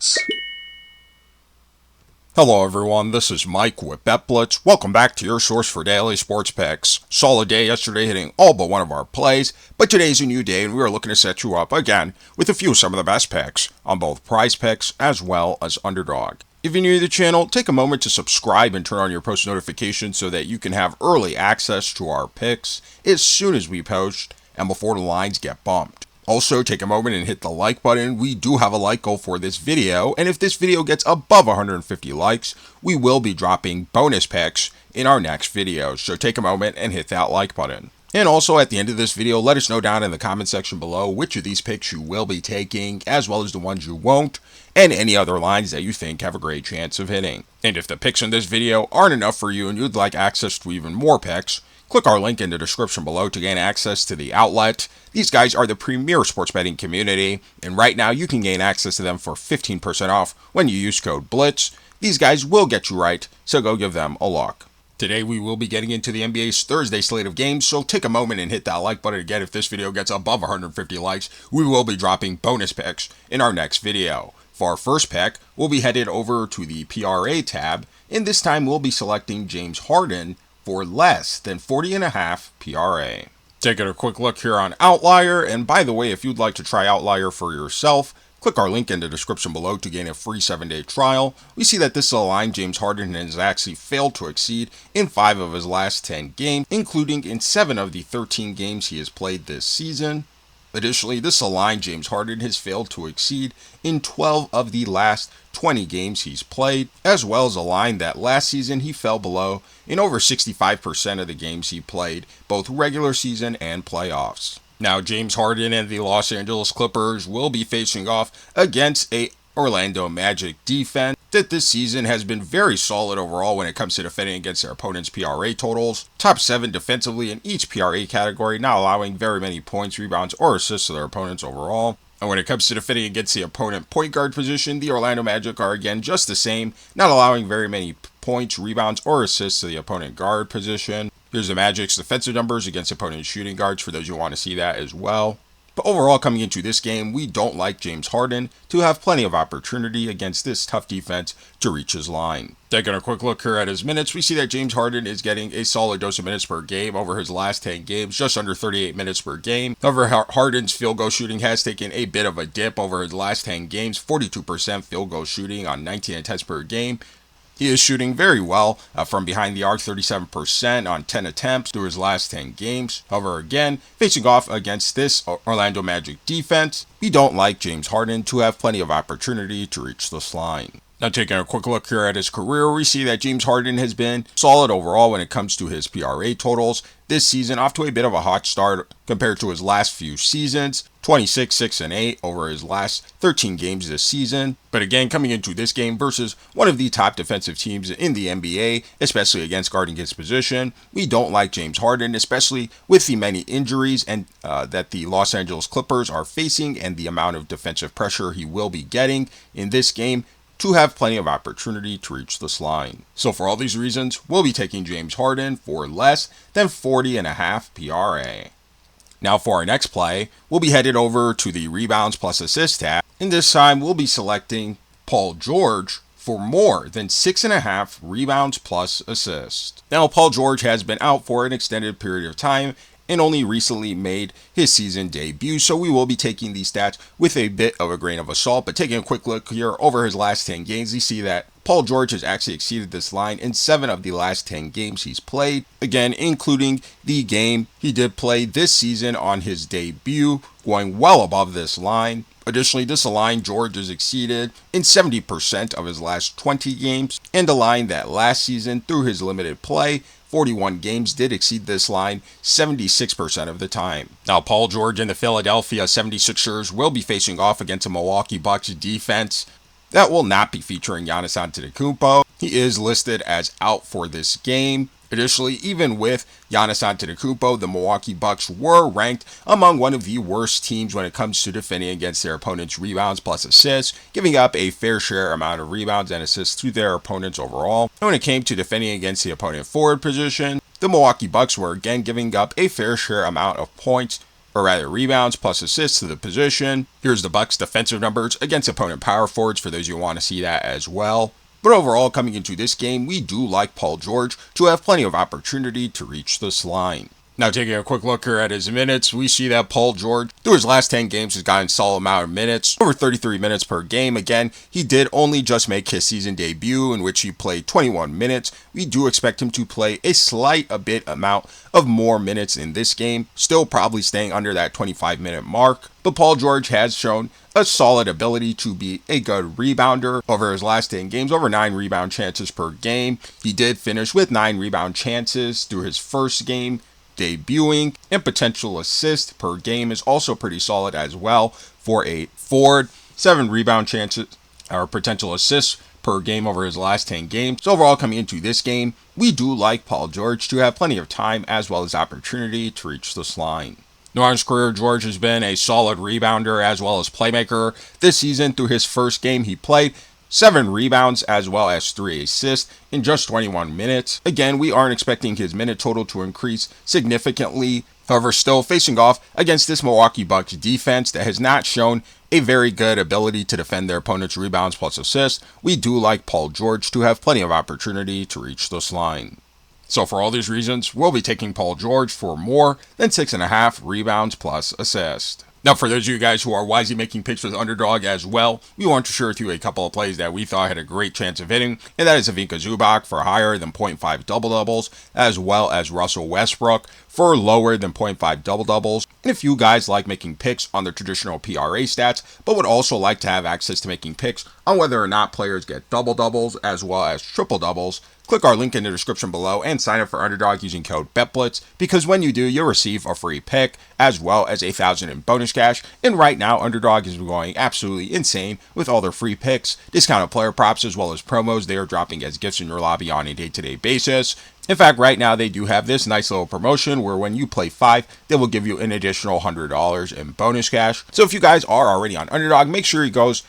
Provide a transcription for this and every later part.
PrizePicks. Hello everyone, this is Mike with BetBlitz. Welcome back to your source for daily sports picks. Solid day yesterday hitting all but one of our plays, but today's a new day and we are looking to set you up again with some of the best picks on both PrizePicks as well as Underdog. If you're new to the channel, take a moment to subscribe and turn on your post notifications so that you can have early access to our picks as soon as we post and before the lines get bumped. Also, take a moment and hit the like button. We do have a like goal for this video, and if this video gets above 150 likes, we will be dropping bonus picks in our next video. So take a moment and hit that like button. And also at the end of this video, let us know down in the comment section below which of these picks you will be taking, as well as the ones you won't, and any other lines that you think have a great chance of hitting. And if the picks in this video aren't enough for you and you'd like access to even more picks, click our link in the description below to gain access to the outlet. These guys are the premier sports betting community, and right now you can gain access to them for 15% off when you use code BLITZ. These guys will get you right, so go give them a look. Today we will be getting into the NBA's Thursday slate of games, so take a moment and hit that like button again. If this video gets above 150 likes, we will be dropping bonus picks in our next video. For our first pick, we'll be headed over to the PRA tab, and this time we'll be selecting James Harden for less than 40.5 PRA. Taking a quick look here on Outlier, and by the way, if you'd like to try Outlier for yourself, click our link in the description below to gain a free 7-day trial. We see that this is a line James Harden has actually failed to exceed in 5 of his last 10 games, including in 7 of the 13 games he has played this season. Additionally, this is a line James Harden has failed to exceed in 12 of the last 20 games he's played, as well as a line that last season he fell below in over 65% of the games he played, both regular season and playoffs. Now, James Harden and the Los Angeles Clippers will be facing off against a Orlando Magic defense that this season has been very solid overall when it comes to defending against their opponent's PRA totals. Top 7 defensively in each PRA category, not allowing very many points, rebounds, or assists to their opponents overall. And when it comes to defending against the opponent point guard position, the Orlando Magic are again just the same, not allowing very many points, rebounds, or assists to the opponent guard position. Here's the Magic's defensive numbers against opponent shooting guards for those who want to see that as well. But overall, coming into this game, we don't like James Harden to have plenty of opportunity against this tough defense to reach his line. Taking a quick look here at his minutes, we see that James Harden is getting a solid dose of minutes per game over his last 10 games, just under 38 minutes per game. However, Harden's field goal shooting has taken a bit of a dip over his last 10 games, 42% field goal shooting on 19 attempts per game. He is shooting very well from behind the arc, 37% on 10 attempts through his last 10 games. However, again, facing off against this Orlando Magic defense, we don't like James Harden to have plenty of opportunity to reach this line. Now, taking a quick look here at his career, we see that James Harden has been solid overall when it comes to his PRA totals. This season, off to a bit of a hot start compared to his last few seasons. 26, 6, and 8 over his last 13 games this season. But again, coming into this game versus one of the top defensive teams in the NBA, especially against guarding his position, we don't like James Harden, especially with the many injuries and that the Los Angeles Clippers are facing and the amount of defensive pressure he will be getting in this game to have plenty of opportunity to reach this line. So for all these reasons, we'll be taking James Harden for less than 40.5 PRA. Now for our next play, we'll be headed over to the rebounds plus assists tab, and this time we'll be selecting Paul George for more than 6.5 rebounds plus assists. Now Paul George has been out for an extended period of time and only recently made his season debut, so we will be taking these stats with a bit of a grain of salt. But taking a quick look here over his last 10 games, you see that Paul George has actually exceeded this line in 7 of the last 10 games he's played, again including the game he did play this season on his debut, going well above this line. Additionally, this line George has exceeded in 70% of his last 20 games, and a line that last season through his limited play 41 games did exceed this line 76% of the time. Now, Paul George and the Philadelphia 76ers will be facing off against a Milwaukee Bucks defense that will not be featuring Giannis Antetokounmpo. He is listed as out for this game. Additionally, even with Giannis Antetokounmpo, the Milwaukee Bucks were ranked among one of the worst teams when it comes to defending against their opponents' rebounds plus assists, giving up a fair share amount of rebounds and assists to their opponents overall. And when it came to defending against the opponent forward position, the Milwaukee Bucks were again giving up a fair share amount of points or rather rebounds plus assists to the position. Here's the Bucks' defensive numbers against opponent power forwards for those who want to see that as well. But overall, coming into this game, we do like Paul George to have plenty of opportunity to reach this line. Now taking a quick look here at his minutes, we see that Paul George, through his last 10 games, has gotten a solid amount of minutes, over 33 minutes per game. Again, he did only just make his season debut, in which he played 21 minutes. We do expect him to play a bit amount of more minutes in this game, still probably staying under that 25-minute mark. But Paul George has shown a solid ability to be a good rebounder over his last 10 games, over 9 rebound chances per game. He did finish with 9 rebound chances through his first game debuting, and potential assist per game is also pretty solid as well for a forward. 7 rebound chances or potential assists per game over his last 10 games. So overall, coming into this game, we do like Paul George to have plenty of time as well as opportunity to reach this line. Now, in his career, George has been a solid rebounder as well as playmaker. This season, through his first game he played, 7 rebounds as well as 3 assists in just 21 minutes. Again, we aren't expecting his minute total to increase significantly. However, still facing off against this Milwaukee Bucks defense that has not shown a very good ability to defend their opponent's rebounds plus assists, we do like Paul George to have plenty of opportunity to reach this line. So for all these reasons, we'll be taking Paul George for more than 6.5 rebounds plus assist. Now, for those of you guys who are wisely making picks with Underdog as well, we want to share with you a couple of plays that we thought had a great chance of hitting, and that is Ivica Zubac for higher than 0.5 double-doubles, as well as Russell Westbrook for lower than 0.5 double-doubles. And if you guys like making picks on the traditional PRA stats, but would also like to have access to making picks on whether or not players get double-doubles as well as triple-doubles, click our link in the description below and sign up for Underdog using code BETBLITZ, because when you do, you'll receive a free pick as well as $1,000 in bonus cash. And right now, Underdog is going absolutely insane with all their free picks, discounted player props, as well as promos they are dropping as gifts in your lobby on a day-to-day basis. In fact, right now they do have this nice little promotion where when you play 5, they will give you an additional $100 in bonus cash. So if you guys are already on Underdog, make sure you guys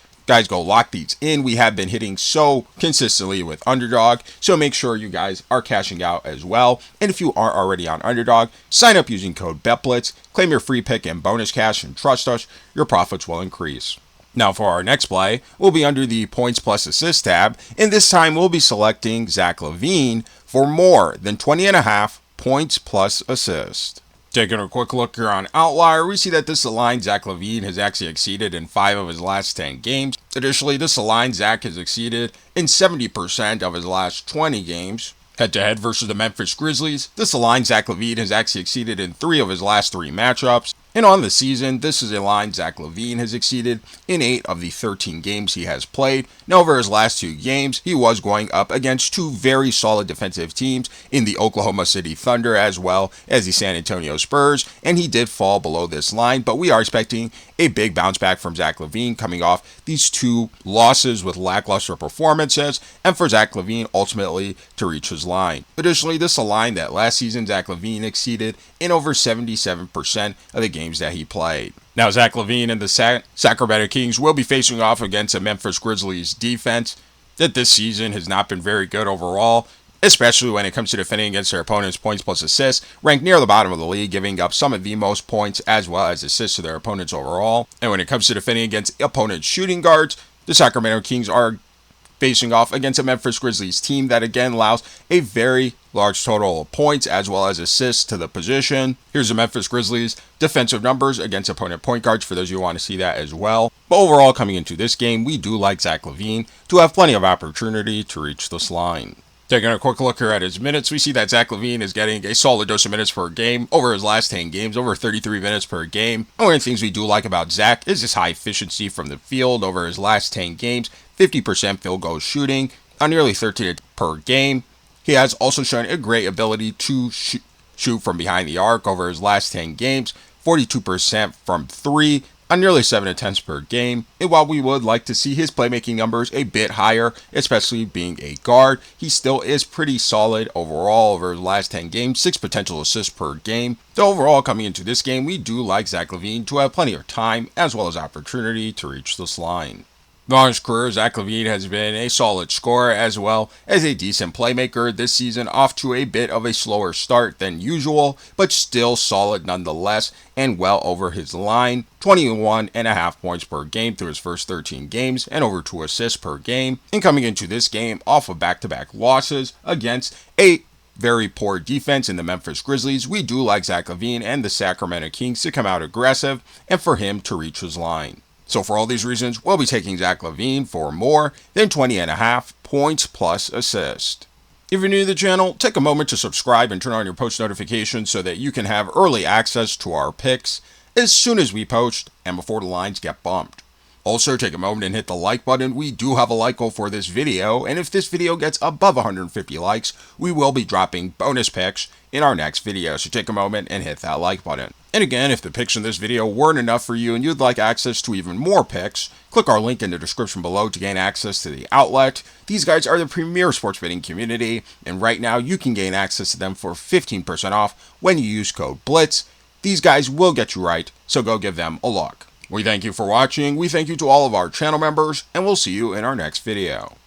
go lock these in. We have been hitting so consistently with Underdog, so make sure you guys are cashing out as well. And if you aren't already on Underdog, sign up using code BETBLITZ, claim your free pick and bonus cash, and trust us, your profits will increase. Now for our next play, we'll be under the points plus assist tab, and this time we'll be selecting Zach LaVine for more than 20.5 points plus assist. Taking a quick look here on Outlier, we see that this line Zach LaVine has actually exceeded in 5 of his last 10 games. Additionally, this line Zach has exceeded in 70% of his last 20 games. Head-to-head versus the Memphis Grizzlies, this line Zach LaVine has actually exceeded in 3 of his last 3 matchups. And on the season, this is a line Zach LaVine has exceeded in 8 of the 13 games he has played. Now, over his last 2 games, he was going up against 2 very solid defensive teams in the Oklahoma City Thunder as well as the San Antonio Spurs, and he did fall below this line, but we are expecting a big bounce back from Zach LaVine coming off these 2 losses with lackluster performances, and for Zach LaVine ultimately to reach his line. Additionally, this is a line that last season Zach LaVine exceeded in over 77% of the games that he played. Now, Zach LaVine and the Sacramento Kings will be facing off against a Memphis Grizzlies defense that this season has not been very good overall, especially when it comes to defending against their opponent's points plus assists, ranked near the bottom of the league, giving up some of the most points as well as assists to their opponents overall. And when it comes to defending against opponents' shooting guards, the Sacramento Kings are facing off against a Memphis Grizzlies team that again allows a very large total of points as well as assists to the position. Here's the Memphis Grizzlies defensive numbers against opponent point guards for those who want to see that as well. But overall, coming into this game, we do like Zach LaVine to have plenty of opportunity to reach this line. Taking a quick look here at his minutes, we see that Zach LaVine is getting a solid dose of minutes per game over his last 10 games, over 33 minutes per game. One of the things we do like about Zach is his high efficiency from the field over his last 10 games, 50% field goal shooting on nearly 13 per game. He has also shown a great ability to shoot from behind the arc over his last 10 games, 42% from 3 on nearly 7 attempts per game. And while we would like to see his playmaking numbers a bit higher, especially being a guard, he still is pretty solid overall over the last 10 games, 6 potential assists per game. So overall, coming into this game, we do like Zach LaVine to have plenty of time as well as opportunity to reach this line. Throughout his career, Zach LaVine has been a solid scorer as well as a decent playmaker. This season off to a bit of a slower start than usual, but still solid nonetheless and well over his line. 21.5 points per game through his first 13 games and over 2 assists per game. And coming into this game off of back-to-back losses against a very poor defense in the Memphis Grizzlies, we do like Zach LaVine and the Sacramento Kings to come out aggressive and for him to reach his line. So for all these reasons, we'll be taking Zach LaVine for more than 20.5 points plus assist. If you're new to the channel, take a moment to subscribe and turn on your post notifications so that you can have early access to our picks as soon as we post and before the lines get bumped. Also, take a moment and hit the like button. We do have a like goal for this video, and if this video gets above 150 likes, we will be dropping bonus picks in our next video, so take a moment and hit that like button. And again, if the picks in this video weren't enough for you and you'd like access to even more picks, click our link in the description below to gain access to the outlet. These guys are the premier sports betting community, and right now you can gain access to them for 15% off when you use code BLITZ. These guys will get you right, so go give them a look. We thank you for watching, we thank you to all of our channel members, and we'll see you in our next video.